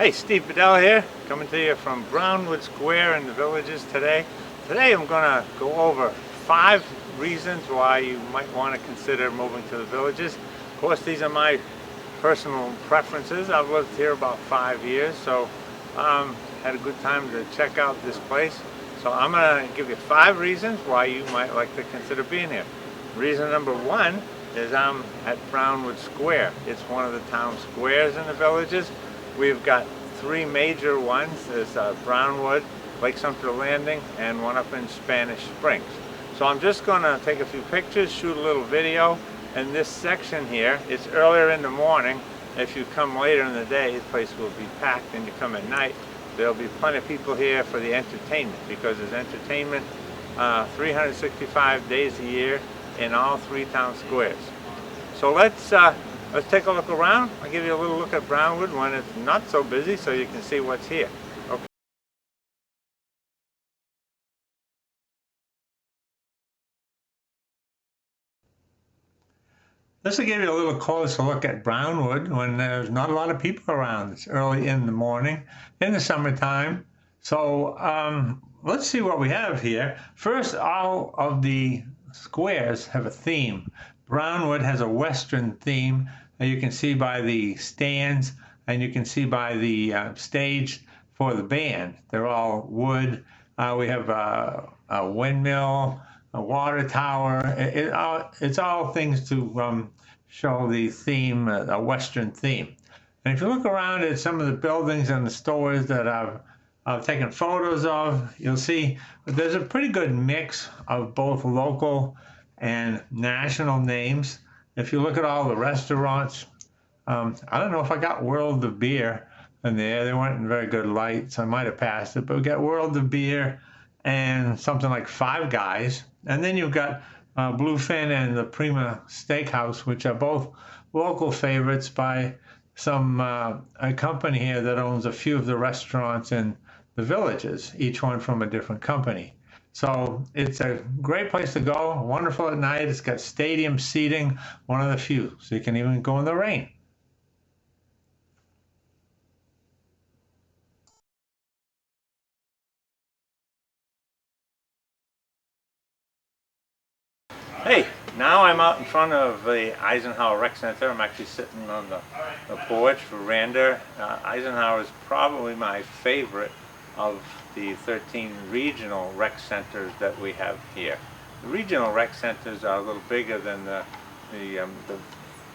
Hey, Steve Bedell here, coming to you from Brownwood Square in the Villages today. Today I'm going to go over 5 reasons why you might want to consider moving to the Villages. Of course, these are my personal preferences. I've lived here about 5 years, so had a good time to check out this place. So I'm going to give you 5 reasons why you might like to consider being here. Reason number 1 is I'm at Brownwood Square. It's one of the town squares in the Villages. We've got 3 major ones. There's Brownwood, Lake Sumter Landing, and one up in Spanish Springs. So I'm just going to take a few pictures, shoot a little video, and this section here, it's earlier in the morning. If you come later in the day, the place will be packed, and you come at night, there'll be plenty of people here for the entertainment, because there's entertainment 365 days a year in all 3 town squares. So let's take a look around. I'll give you a little look at Brownwood when it's not so busy so you can see what's here. Okay. This will give you a little closer look at Brownwood when there's not a lot of people around. It's early in the morning, in the summertime. So let's see what we have here. First, all of the squares have a theme. Brownwood has a Western theme. You can see by the stands, and you can see by the stage for the band. They're all wood. We have a windmill, a water tower. It's all things to show the theme, a Western theme. And if you look around at some of the buildings and the stores that I've taken photos of, you'll see there's a pretty good mix of both local and national names. If you look at all the restaurants, I don't know if I got World of Beer in there. They weren't in very good light, so I might have passed it. But we got World of Beer and something like Five Guys. And then you've got Bluefin and the Prima Steakhouse, which are both local favorites by some a company here that owns a few of the restaurants in the Villages, each one from a different company. So it's a great place to go, wonderful at night. It's got stadium seating, one of the few, so you can even go in the rain. Hey, now I'm out in front of the Eisenhower Rec Center. I'm actually sitting on the porch, veranda. Eisenhower is probably my favorite of the 13 regional rec centers that we have here. The regional rec centers are a little bigger than the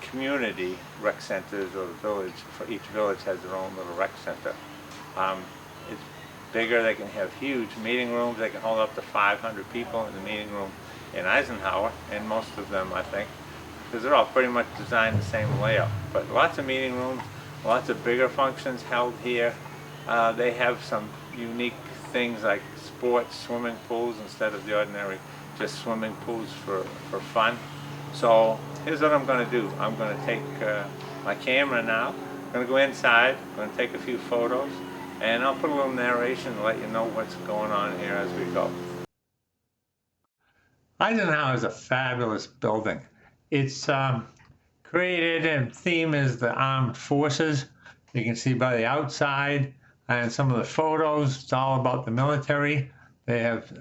community rec centers or the village. For each village has their own little rec center. It's bigger. They can have huge meeting rooms. They can hold up to 500 people in the meeting room in Eisenhower, and most of them, I think, because they're all pretty much designed the same layout. But lots of meeting rooms, lots of bigger functions held here. They have some unique things like sports, swimming pools instead of the ordinary just swimming pools for fun. So here's what I'm going to do. I'm going to take my camera now. I'm going to go inside. I'm going to take a few photos, and I'll put a little narration to let you know what's going on here as we go. Eisenhower is a fabulous building. It's created, and theme is the armed forces. You can see by the outside and some of the photos, it's all about the military. They have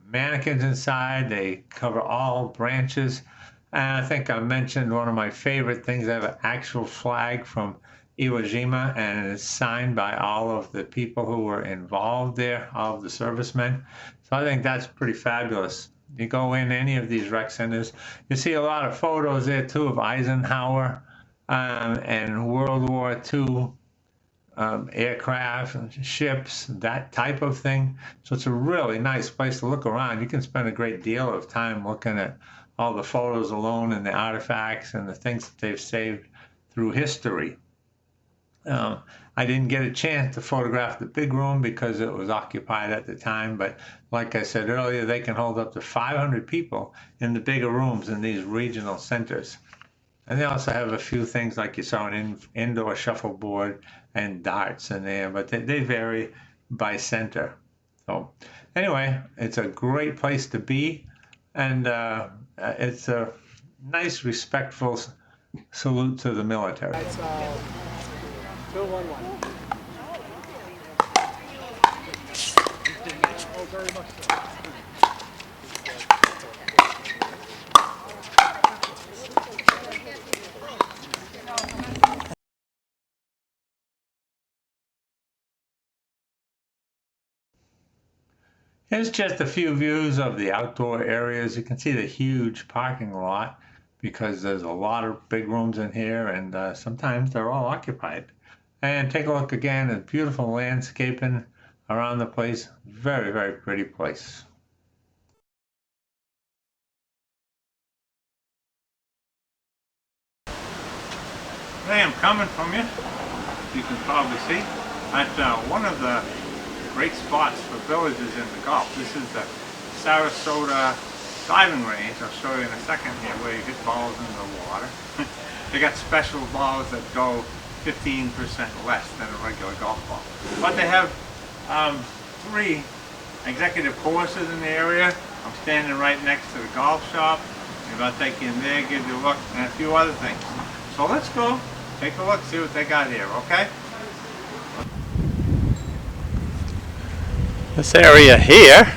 mannequins inside. They cover all branches. And I think I mentioned one of my favorite things. They have an actual flag from Iwo Jima, and it's signed by all of the people who were involved there, all of the servicemen. So I think that's pretty fabulous. You go in any of these rec centers, you see a lot of photos there too of Eisenhower and World War II aircraft, ships, that type of thing. So it's a really nice place to look around. You can spend a great deal of time looking at all the photos alone and the artifacts and the things that they've saved through history. I didn't get a chance to photograph the big room because it was occupied at the time, but like I said earlier, they can hold up to 500 people in the bigger rooms in these regional centers. And they also have a few things like you saw an indoor shuffleboard and darts in there, but they vary by center. So anyway, it's a great place to be, and it's a nice, respectful salute to the military. Still 1-1. Oh, very much so. Here's just a few views of the outdoor areas. You can see the huge parking lot because there's a lot of big rooms in here, and sometimes they're all occupied. And take a look again at beautiful landscaping around the place. Very, very pretty place. Hey, I'm coming from you. You can probably see at one of the great spots for villages in the Gulf. This is the Sarasota diving range. I'll show you in a second here where you hit balls in the water. They got special balls that go 15% less than a regular golf ball. But they have 3 executive courses in the area. I'm standing right next to the golf shop. Maybe I'll take you in there, give you a look, and a few other things. So let's go take a look, see what they got here, okay? This area here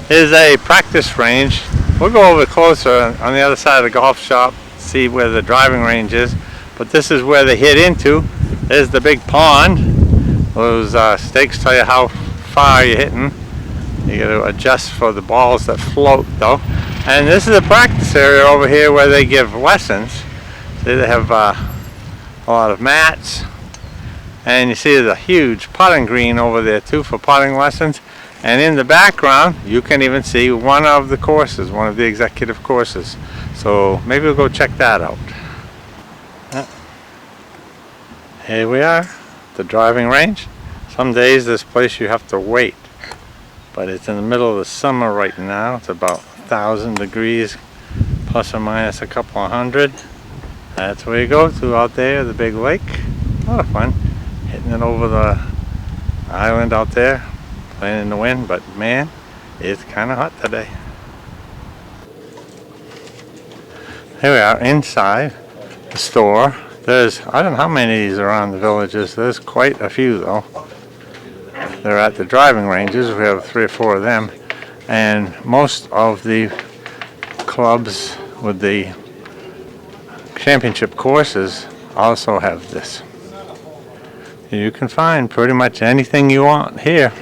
is a practice range. We'll go over closer on the other side of the golf shop, see where the driving range is. But this is where they hit into. There's the big pond. Those stakes tell you how far you're hitting. You got to adjust for the balls that float though. And this is a practice area over here where they give lessons. See, they have a lot of mats. And you see there's a huge putting green over there too for putting lessons. And in the background, you can even see one of the courses, one of the executive courses. So maybe we'll go check that out. Here we are, the driving range. Some days this place you have to wait, but it's in the middle of the summer right now. It's about 1,000 degrees, plus or minus a couple of hundred. That's where you go to out there, the big lake. A lot of fun, hitting it over the island out there, playing in the wind, but man, it's kind of hot today. Here we are inside the store. There's, I don't know how many of these are around the villages. There's quite a few though. They're at the driving ranges. We have 3 or 4 of them. And most of the clubs with the championship courses also have this. You can find pretty much anything you want here.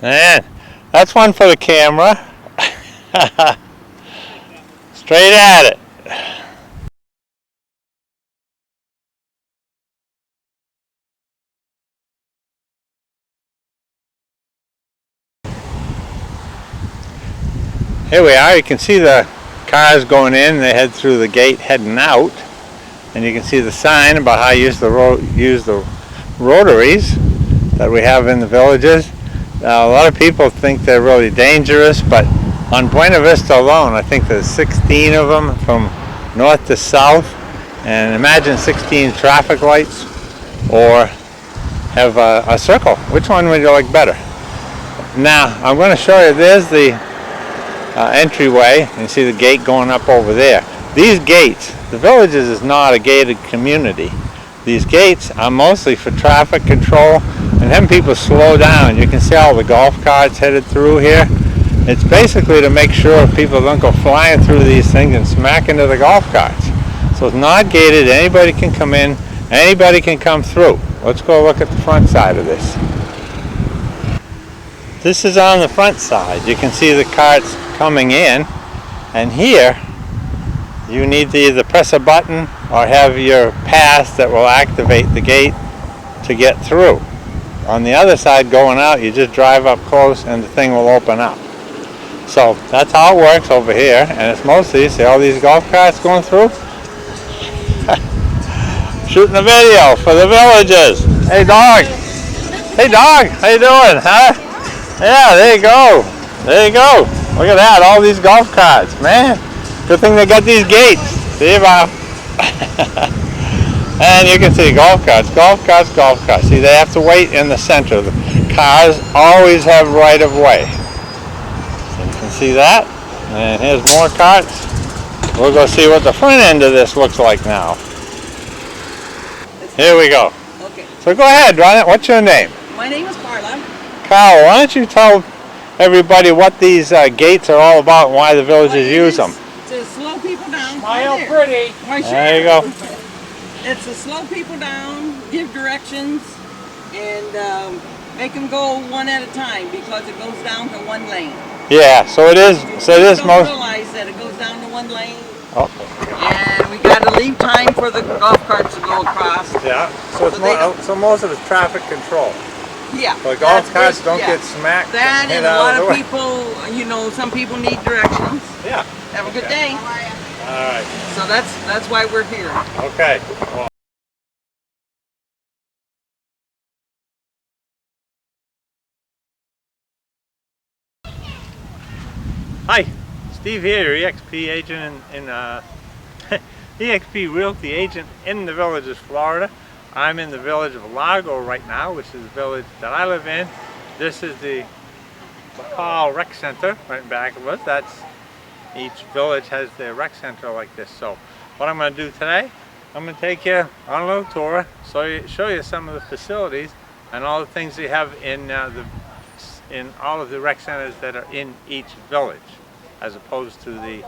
Man, that's one for the camera. Straight at it. Here we are. You can see the cars going in. They head through the gate heading out. And you can see the sign about how you use the rotaries that we have in the villages. Now, a lot of people think they're really dangerous, but on Buena Vista alone, I think there's 16 of them from north to south. And imagine 16 traffic lights, or have a circle. Which one would you like better? Now, I'm going to show you, there's the entryway. You see the gate going up over there. These gates, the villages is not a gated community. These gates are mostly for traffic control and having people slow down. You can see all the golf carts headed through here. It's basically to make sure people don't go flying through these things and smack into the golf carts. So it's not gated. Anybody can come in. Anybody can come through. Let's go look at the front side of this. This is on the front side. You can see the carts coming in. And here, you need to either press a button or have your pass that will activate the gate to get through. On the other side going out, you just drive up close and the thing will open up. So that's how it works over here, and it's mostly, you see all these golf carts going through? Shooting a video for the villages. Hey dog! Hey dog! How you doing, huh? Yeah, there you go. There you go. Look at that, all these golf carts, man. Good thing they got these gates. See you, Bob. And you can see golf carts, golf carts, golf carts. See, they have to wait in the center. The cars always have right of way. So you can see that. And here's more carts. We'll go see what the front end of this looks like now. Here we go. Okay. So go ahead, Ron. What's your name? My name is Carla. Carl, why don't you tell everybody what these gates are all about and why the villagers use them? To slow people down. Smile pretty. There you go. It's to slow people down, give directions, and make them go one at a time because it goes down to one lane. Yeah, so it is. So it is don't most. realize that it goes down to one lane, Oh, and we got to leave time for the golf carts to go across. yeah. So it's so most of it's traffic control. Yeah. So the golf carts don't yeah. get smacked. That and hit and a out lot of the of way. people, you know, some people need directions. Yeah. Have a good day. All right. So that's why we're here. Okay. Well, hi, Steve here, EXP agent in EXP Realty agent in the Villages, Florida. I'm in the village of Largo right now, which is the village that I live in. This is the Eisenhower Rec Center right in back of us. That's each village has their rec center like this. So what I'm going to do today, I'm going to take you on a little tour, show you some of the facilities and all the things they have in all of the rec centers that are in each village, as opposed to the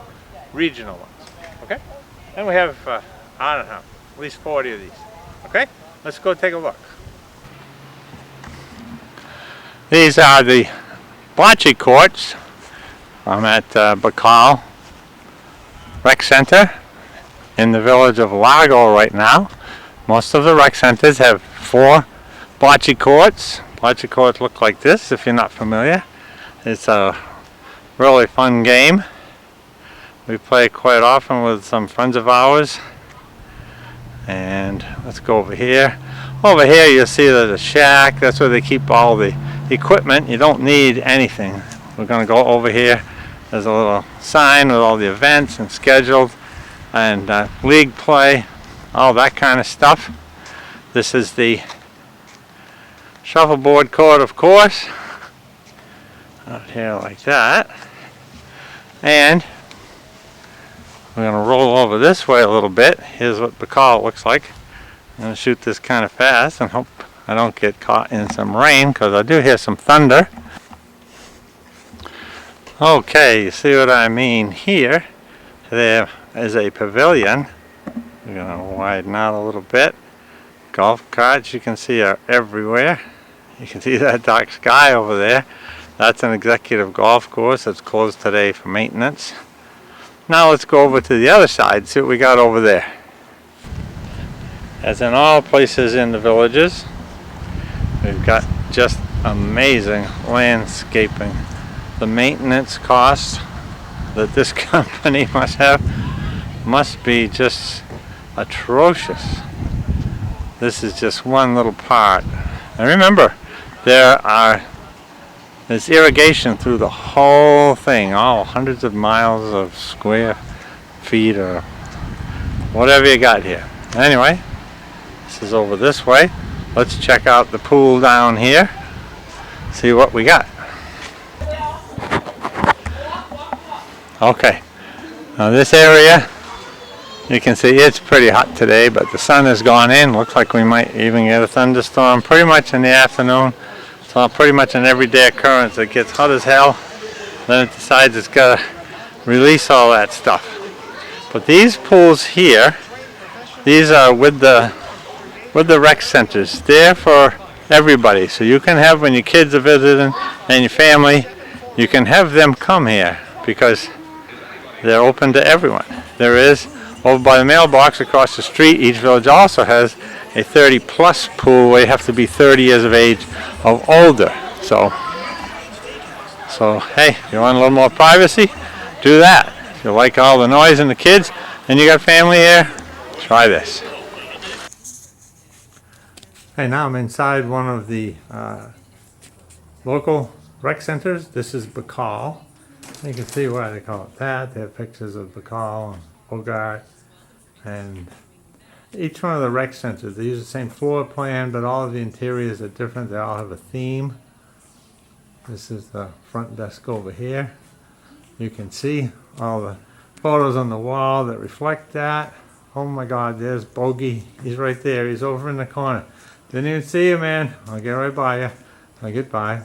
regional ones. Okay? And we have, I don't know, at least 40 of these. Okay? Let's go take a look. These are the bocce courts. I'm at Bedell Rec Center in the village of Largo right now. Most of the rec centers have 4 bocce courts. Bocce courts look like this if you're not familiar. It's a really fun game. We play quite often with some friends of ours. And let's go over here. Over here you'll see there's a shack. That's where they keep all the equipment. You don't need anything. We're going to go over here. There's a little sign with all the events and scheduled and league play, all that kind of stuff. This is the shuffleboard court, of course. Out here like that. And we're going to roll over this way a little bit. Here's what Bedell looks like. I'm going to shoot this kind of fast and hope I don't get caught in some rain because I do hear some thunder. Okay, you see what I mean here. There is a pavilion. We're going to widen out a little bit. Golf carts you can see are everywhere. You can see that dark sky over there. That's an executive golf course that's closed today for maintenance. Now let's go over to the other side, see what we got over there. As in all places in the villages, we've got just amazing landscaping. The maintenance costs that this company must have must be just atrocious. This is just one little part. And remember, there's irrigation through the whole thing, all hundreds of miles of square feet or whatever you got here. Anyway, this is over this way. Let's check out the pool down here, see what we got. Okay, now this area, you can see it's pretty hot today, but the sun has gone in. Looks like we might even get a thunderstorm pretty much in the afternoon. So pretty much an everyday occurrence. It gets hot as hell, then it decides it's got to release all that stuff. But these pools here, these are with the rec centers. They're for everybody. So you can have, when your kids are visiting and your family, you can have them come here because they're open to everyone. There is, over by the mailbox across the street, each village also has a 30-plus pool where you have to be 30 years of age or older. So hey, if you want a little more privacy, do that. If you like all the noise and the kids and you got family here, try this. Okay, now I'm inside one of the local rec centers. This is Bedell. You can see why they call it that. They have pictures of Bedell and Bogart. And each one of the rec centers, they use the same floor plan, but all of the interiors are different. They all have a theme. This is the front desk over here. You can see all the photos on the wall that reflect that. Oh my God, there's Bogey. He's right there. He's over in the corner. Didn't even see you, man. I'll get right by you. I'll get by.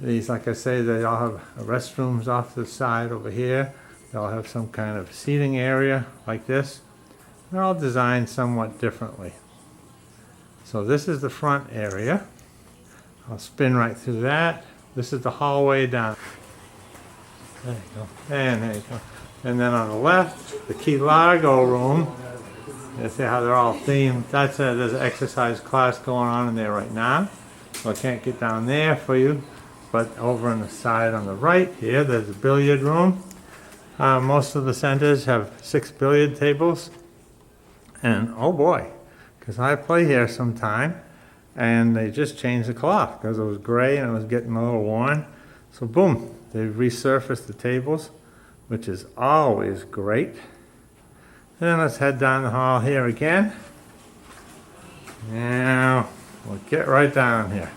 These, like I say, they all have restrooms off to the side over here. They all have some kind of seating area like this. They're all designed somewhat differently. So this is the front area. I'll spin right through that. This is the hallway down. There you go. And there you go. And then on the left, the Key Largo room. You see how they're all themed. There's an exercise class going on in there right now. So I can't get down there for you. But over on the side on the right here, there's a billiard room. Most of the centers have 6 billiard tables. And oh boy, because I play here sometime, and they just changed the cloth because it was gray and it was getting a little worn. So boom, they resurfaced the tables, which is always great. And then let's head down the hall here again. Now we'll get right down here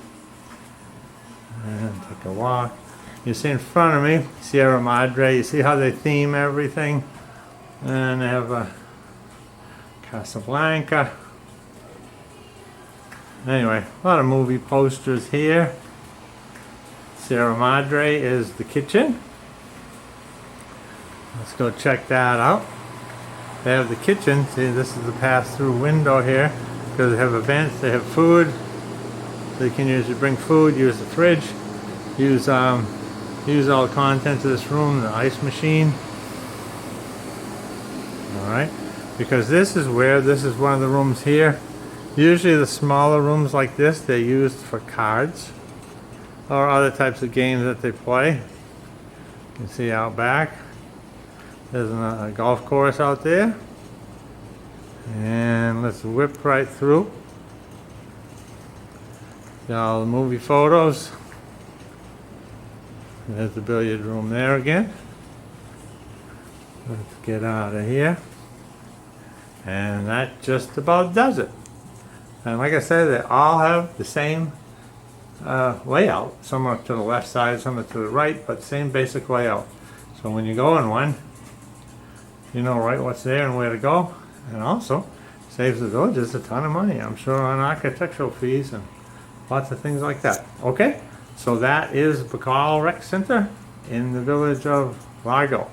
and take a walk. You see in front of me, Sierra Madre. You see how they theme everything, and they have a Casablanca. Anyway, a lot of movie posters here. Sierra Madre is the kitchen. Let's go check that out. They have the kitchen. See, this is the pass-through window here because they have events. They have food. So you can usually bring food, use the fridge, use all the contents of this room, the ice machine. All right. Because this is one of the rooms here. Usually the smaller rooms like this, they're used for cards or other types of games that they play. You can see out back. There's a golf course out there. And let's whip right through. See all the movie photos. There's the billiard room there again. Let's get out of here. And that just about does it. And like I said, they all have the same layout. Some are to the left side, some are to the right, but same basic layout. So when you go in one, you know right what's there and where to go. And also saves the villagers a ton of money, I'm sure, on architectural fees and lots of things like that. Okay, so that is Bedell Rec Center in the village of Largo.